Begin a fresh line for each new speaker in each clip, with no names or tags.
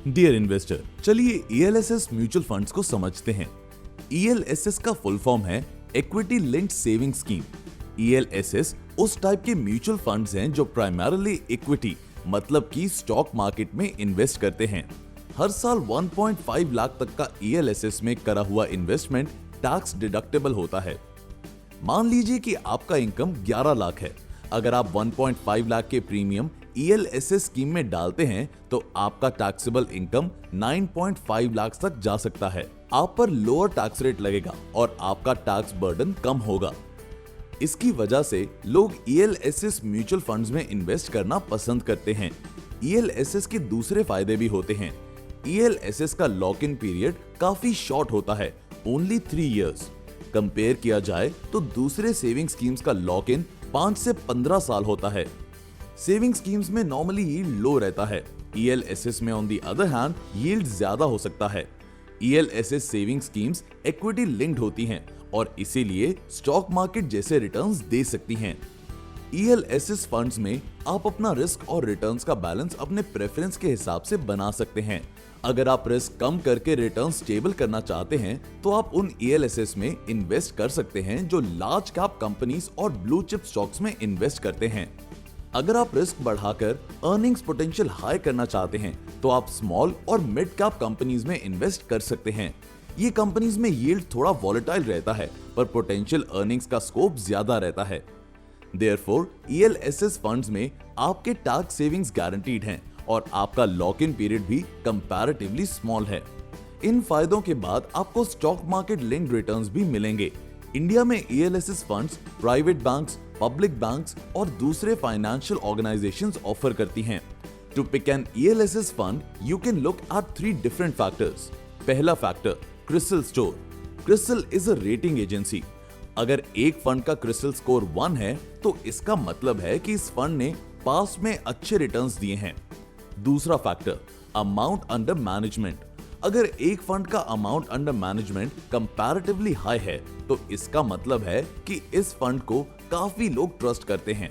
Dear investor, चलिए ELSS mutual funds को समझते हैं। ईएलएसएस का फुल फॉर्म है equity linked saving scheme. ELSS उस टाइप के म्यूचुअल फंड्स हैं जो प्राइमरीली इक्विटी मतलब कि स्टॉक मार्केट में इन्वेस्ट करते हैं। हर साल 1.5 लाख तक का ईएलएसएस में करा हुआ इन्वेस्टमेंट टैक्स डिडक्टेबल होता है। मान लीजिए कि आपका इनकम 11 लाख है। अगर आप 1.5 लाख के प्रीमियम ईएलएसएस स्कीम में डालते हैं तो आपका टैक्सेबल इनकम 9.5 लाख तक जा सकता है। आप पर लोअर टैक्स रेट लगेगा और आपका टैक्स बर्डन कम होगा। इसकी वजह से लोग ईएलएसएस म्यूचुअल फंड्स में इन्वेस्ट करना पसंद करते हैं। ईएलएसएस के दूसरे फायदे भी होते हैं। ईएलएसएस का लॉक इन पीरियड काफी शॉर्ट होता है, ओनली 3 इयर्स। कंपेयर किया जाए तो दूसरे सेविंग स्कीम्स का लॉक इन 5 से 15 साल होता है। सेविंग स्कीम्स में नॉर्मली यील्ड लो रहता है। ईएलएसएस में on the other hand yield ज्यादा हो सकता है। ELSS saving schemes equity linked होती हैं और इसीलिए स्टॉक मार्केट जैसे रिटर्न्स दे सकती हैं। ईएलएसएस फंड्स में आप अपना रिस्क और रिटर्न्स का बैलेंस अपने प्रेफरेंस के हिसाब से बना सकते हैं। अगर आप रिस्क कम करके रिटर्न स्टेबल करना चाहते हैं तो आप उन ईएलएसएस में इन्वेस्ट कर सकते हैं जो लार्ज कैप कंपनीज और ब्लू चिप स्टॉक्स में इन्वेस्ट करते हैं। अगर आप रिस्क बढ़ाकर अर्निंग्स पोटेंशियल हाई करना चाहते हैं तो आप स्मॉल और मिड कैप कंपनीज में इन्वेस्ट कर सकते हैं। ये कंपनीज में यील्ड थोड़ा वॉलेटाइल रहता है पर पोटेंशियल अर्निंग्स का स्कोप ज्यादा रहता है। देयरफॉर ईएलएसएस फंड्स में आपके टैक्स सेविंग्स गारंटीड हैं और आपका लॉक इन पीरियड भी कंपैरेटिवली स्मॉल है। इन फायदों के बाद आपको स्टॉक मार्केट लिंक्ड रिटर्न्स भी मिलेंगे। इंडिया में ELSS funds private banks, public banks और दूसरे फाइनेंशियल ऑर्गेनाइजेशंस ऑफर करती हैं। To pick an ELSS fund you can look at 3 different factors. पहला factor, CRISIL score. CRISIL is a rating agency. अगर एक फंड का क्रिस्टल स्कोर 1 है तो इसका मतलब है कि इस फंड ने पास में अच्छे रिटर्न्स दिए हैं। दूसरा फैक्टर, अमाउंट अंडर मैनेजमेंट। अगर एक फंड का amount under management comparatively high है तो इसका मतलब है कि इस फंड को काफी लोग ट्रस्ट करते हैं।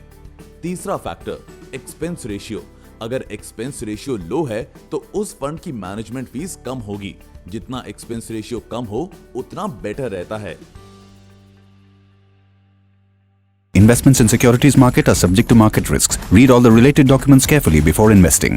तीसरा फैक्टर, एक्सपेंस रेशियो। अगर एक्सपेंस रेशियो लो है तो उस फंड की मैनेजमेंट फीस कम होगी। जितना एक्सपेंस रेशियो कम हो उतना बेटर रहता है।
Investments in securities market are subject to market risks. Read all the related documents carefully before investing.